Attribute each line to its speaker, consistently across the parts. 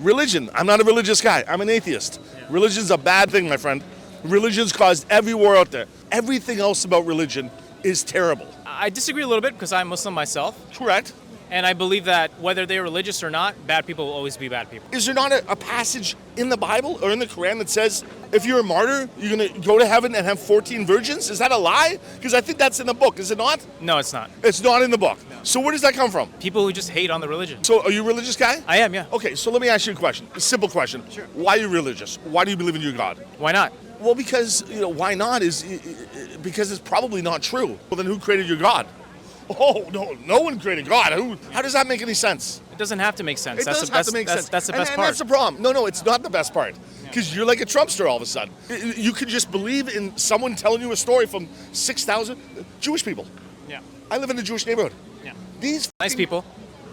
Speaker 1: Religion. I'm not a religious guy. I'm an atheist. Religion's a bad thing, my friend. Religion's caused every war out there. Everything else about religion is terrible.
Speaker 2: I disagree a little bit because I'm Muslim myself.
Speaker 1: Correct.
Speaker 2: And I believe that whether they're religious or not, bad people will always be bad people.
Speaker 1: Is there not a passage in the Bible or in the Quran that says if you're a martyr, you're going to go to heaven and have 14 virgins? Is that a lie? Because I think that's in the book, is it not?
Speaker 2: No, it's not.
Speaker 1: It's not in the book.
Speaker 2: No.
Speaker 1: So where does that come from?
Speaker 2: People who just hate on the religion.
Speaker 1: So are you a religious guy?
Speaker 2: I am, yeah.
Speaker 1: Okay, so let me ask you a question. A simple question.
Speaker 2: Sure.
Speaker 1: Why are you religious? Why do you believe in your God?
Speaker 2: Why not?
Speaker 1: Well, because, why not is because it's probably not true. Well, then who created your God? Oh, no one created God. How does that make any sense?
Speaker 2: It doesn't have to make sense.
Speaker 1: It does have to make sense.
Speaker 2: That's the best part.
Speaker 1: And that's the problem. No, it's not the best part. Because you're like a Trumpster all of a sudden. You could just believe in someone telling you a story from 6,000 Jewish people.
Speaker 2: Yeah.
Speaker 1: I live in a Jewish neighborhood.
Speaker 2: Yeah.
Speaker 1: These
Speaker 2: Nice people.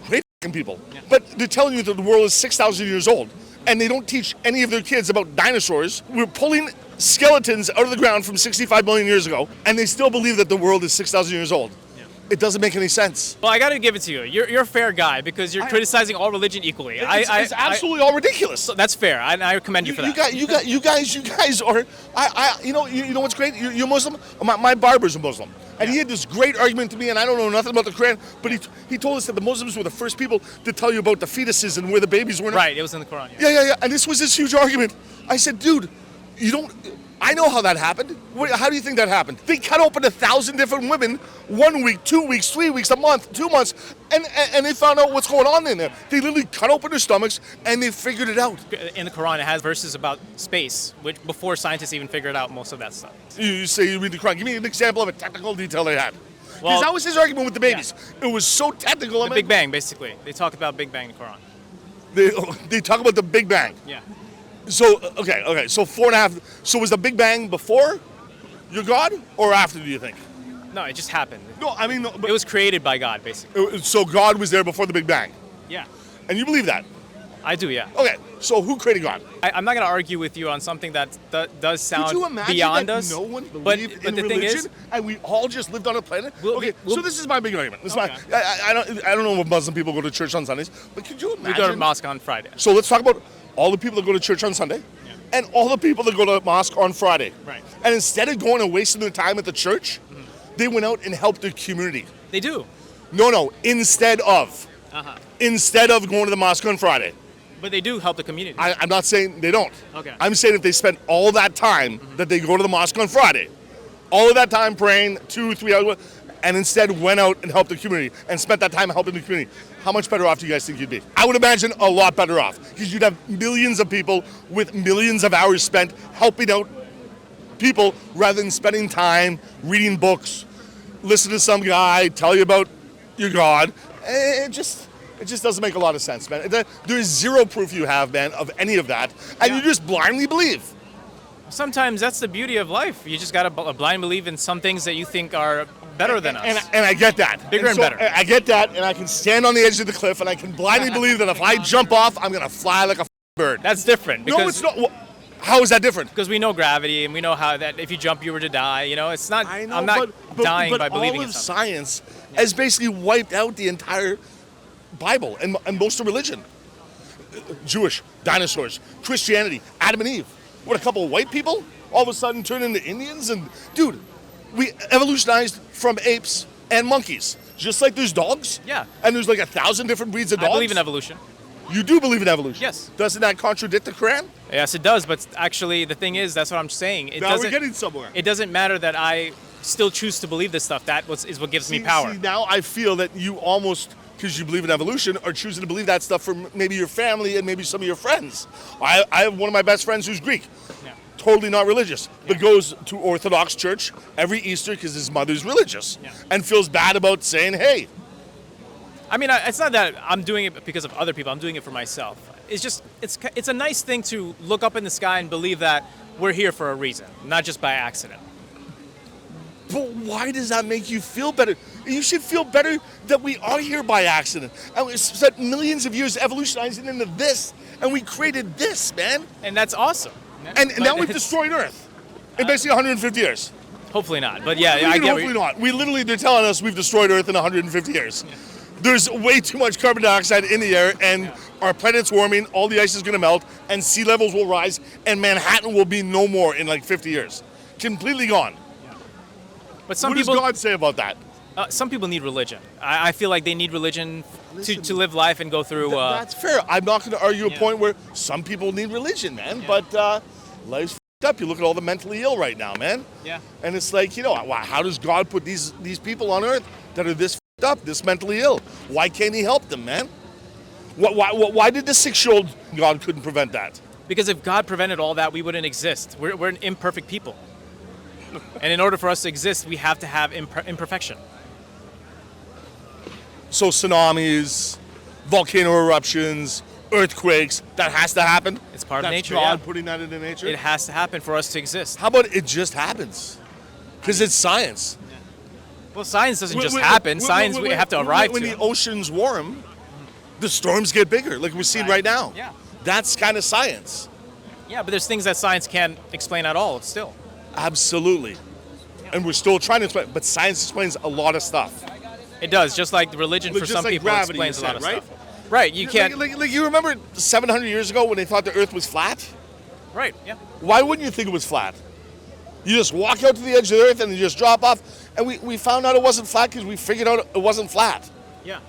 Speaker 1: great people.
Speaker 2: Yeah.
Speaker 1: But they're telling you that the world is 6,000 years old. And they don't teach any of their kids about dinosaurs. We're pulling skeletons out of the ground from 65 million years ago. And they still believe that the world is 6,000 years old. It doesn't make any sense.
Speaker 2: Well, I got to give it to you. You're a fair guy because you're criticizing all religion equally.
Speaker 1: It's absolutely all ridiculous.
Speaker 2: So that's fair. I commend you for that.
Speaker 1: You guys are. You know what's great? You're Muslim. My barber's a Muslim, and he had this great argument to me. And I don't know nothing about the Quran, but he told us that the Muslims were the first people to tell you about the fetuses and where the babies were.
Speaker 2: Right. It was in the Quran.
Speaker 1: Yeah. And this was this huge argument. I said, dude, you don't. I know how that happened. How do you think that happened? They cut open 1,000 different women 1 week, 2 weeks, 3 weeks, a month, 2 months, and they found out what's going on in there. They literally cut open their stomachs and they figured it out.
Speaker 2: In the Quran, it has verses about space, which before scientists even figured out most of that stuff.
Speaker 1: You say you read the Quran. Give me an example of a technical detail they had. Because
Speaker 2: Well,
Speaker 1: that was his argument with the babies. Yeah. It was so technical.
Speaker 2: The Big Bang, basically. They talk about Big Bang in the Quran.
Speaker 1: They talk about the Big Bang.
Speaker 2: Yeah.
Speaker 1: So, okay. So 4.5. So was the Big Bang before your God or after, do you think?
Speaker 2: No, it just happened.
Speaker 1: No, I mean... No,
Speaker 2: it was created by God, basically.
Speaker 1: So God was there before the Big Bang?
Speaker 2: Yeah.
Speaker 1: And you believe that?
Speaker 2: I do, yeah.
Speaker 1: Okay, so who created God?
Speaker 2: I'm not going to argue with you on something that does sound beyond us.
Speaker 1: No one believed in
Speaker 2: the
Speaker 1: religion,
Speaker 2: thing is,
Speaker 1: and we all just lived on a planet? So this is my big argument. I don't know if Muslim people go to church on Sundays, but could you imagine?
Speaker 2: We go to mosque on Friday.
Speaker 1: So let's talk about all the people that go to church on Sunday and all the people that go to mosque on Friday.
Speaker 2: Right.
Speaker 1: And instead of going and wasting their time at the church, they went out and helped their community.
Speaker 2: They do.
Speaker 1: No, instead of. Instead of going to the mosque on Friday.
Speaker 2: But they do help the community.
Speaker 1: I'm not saying they don't.
Speaker 2: Okay.
Speaker 1: I'm saying if they spend all that time that they go to the mosque on Friday, all of that time praying 2-3 hours, and instead went out and helped the community and spent that time helping the community, how much better off do you guys think you'd be? I would imagine a lot better off because you'd have millions of people with millions of hours spent helping out people rather than spending time reading books, listen to some guy tell you about your God. It just doesn't make a lot of sense, man. There's zero proof you have, man, of any of that, and you just blindly believe.
Speaker 2: Sometimes that's the beauty of life. You just got to blind believe in some things that you think are better than us.
Speaker 1: And I get that.
Speaker 2: Bigger and better.
Speaker 1: I get that, and I can stand on the edge of the cliff, and I can blindly believe that if I jump off, I'm going to fly like a bird.
Speaker 2: That's different.
Speaker 1: No, it's not. How is that different?
Speaker 2: Because we know gravity, and we know how that if you jump, you were to die. It's not.
Speaker 1: I know,
Speaker 2: I'm not dying by
Speaker 1: all
Speaker 2: believing
Speaker 1: of
Speaker 2: in something.
Speaker 1: science has basically wiped out the entire Bible and most of religion. Jewish, dinosaurs, Christianity, Adam and Eve. What, a couple of white people all of a sudden turn into Indians? And dude, we evolutionized from apes and monkeys. Just like there's dogs.
Speaker 2: Yeah.
Speaker 1: And there's like 1,000 different breeds of dogs.
Speaker 2: I believe in evolution.
Speaker 1: You do believe in evolution?
Speaker 2: Yes.
Speaker 1: Doesn't that contradict the Quran?
Speaker 2: Yes, it does. But actually, the thing is, that's what I'm saying.
Speaker 1: Now we're getting somewhere.
Speaker 2: It doesn't matter that I still choose to believe this stuff. That is what gives me power.
Speaker 1: See, now I feel that you almost, because you believe in evolution, are choosing to believe that stuff for maybe your family and maybe some of your friends. I have one of my best friends who's Greek.
Speaker 2: Yeah.
Speaker 1: Totally not religious, but goes to Orthodox church every Easter because his mother's religious and feels bad about saying, hey.
Speaker 2: I mean, it's not that I'm doing it because of other people. I'm doing it for myself. It's just, it's a nice thing to look up in the sky and believe that we're here for a reason, not just by accident.
Speaker 1: But why does that make you feel better? You should feel better that we are here by accident. And we spent millions of years evolutionizing into this, and we created this, man.
Speaker 2: And that's awesome.
Speaker 1: And now we've destroyed Earth in basically 150 years.
Speaker 2: Hopefully not. But yeah, I get
Speaker 1: hopefully not. They're telling us we've destroyed Earth in 150 years. Yeah. There's way too much carbon dioxide in the air, and our planet's warming, all the ice is going to melt, and sea levels will rise, and Manhattan will be no more in like 50 years. Completely gone.
Speaker 2: But some
Speaker 1: What does
Speaker 2: people,
Speaker 1: God say about that?
Speaker 2: some people need religion. I feel like they need religion to live life and go through.
Speaker 1: That's fair. I'm not going to argue a
Speaker 2: Yeah.
Speaker 1: point where some people need religion, man.
Speaker 2: Yeah.
Speaker 1: But life's f***ed up. You look at all the mentally ill right now, man.
Speaker 2: Yeah.
Speaker 1: And it's like, how does God put these people on earth that are this f***ed up, this mentally ill? Why can't he help them, man? Why did the 6-year-old God couldn't prevent that?
Speaker 2: Because if God prevented all that, we wouldn't exist. We're an imperfect people. And in order for us to exist, we have to have imperfection.
Speaker 1: So tsunamis, volcano eruptions, earthquakes, that has to happen?
Speaker 2: It's part of
Speaker 1: That's
Speaker 2: nature,
Speaker 1: God
Speaker 2: yeah.
Speaker 1: putting that into nature?
Speaker 2: It has to happen for us to exist.
Speaker 1: How about it just happens? Because it's science.
Speaker 2: Well, science doesn't just happen. Science we have to arrive
Speaker 1: when
Speaker 2: to.
Speaker 1: the oceans warm, the storms get bigger, like we're seeing right now.
Speaker 2: Yeah.
Speaker 1: That's kind of science.
Speaker 2: Yeah, but there's things that science can't explain at all still.
Speaker 1: Absolutely. And we're still trying to explain, but science explains a lot of stuff.
Speaker 2: It does, just like religion for
Speaker 1: Just
Speaker 2: some
Speaker 1: like
Speaker 2: people
Speaker 1: gravity,
Speaker 2: explains
Speaker 1: you
Speaker 2: a lot of
Speaker 1: said, right?
Speaker 2: stuff. Right, you can't.
Speaker 1: Like you remember 700 years ago when they thought the Earth was flat?
Speaker 2: Right, yeah.
Speaker 1: Why wouldn't you think it was flat? You just walk out to the edge of the Earth and you just drop off. And we found out it wasn't flat because we figured out it wasn't flat.
Speaker 2: Yeah.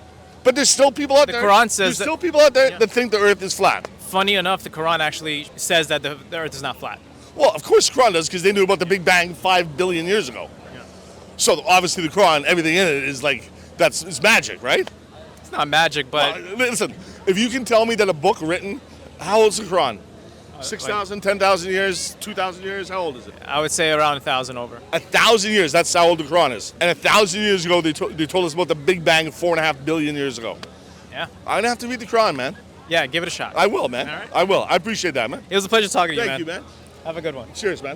Speaker 1: But there's still people out
Speaker 2: The
Speaker 1: there.
Speaker 2: Quran says
Speaker 1: there's
Speaker 2: that-
Speaker 1: still people out there
Speaker 2: Yeah.
Speaker 1: that think the Earth is flat.
Speaker 2: Funny enough, the Quran actually says that the Earth is not flat.
Speaker 1: Well, of course the Quran does because they knew about the Big Bang 5 billion years ago.
Speaker 2: Yeah.
Speaker 1: So obviously the Quran, everything in it is like, it's magic, right?
Speaker 2: It's not magic, but
Speaker 1: Listen, if you can tell me that a book written, how old is the Quran? 6,000, 10,000 years, 2,000 years, how old is it?
Speaker 2: I would say around 1,000 over.
Speaker 1: 1,000 years, that's how old the Quran is. And 1,000 years ago, they told us about the Big Bang 4.5 billion years ago.
Speaker 2: Yeah.
Speaker 1: I'm gonna have to read the Quran, man.
Speaker 2: Yeah, give it a shot.
Speaker 1: I will, man.
Speaker 2: All right.
Speaker 1: I will. I appreciate that, man.
Speaker 2: It was a pleasure talking to you,
Speaker 1: Thank
Speaker 2: man.
Speaker 1: you, man.
Speaker 2: Have a good one.
Speaker 1: Cheers, man.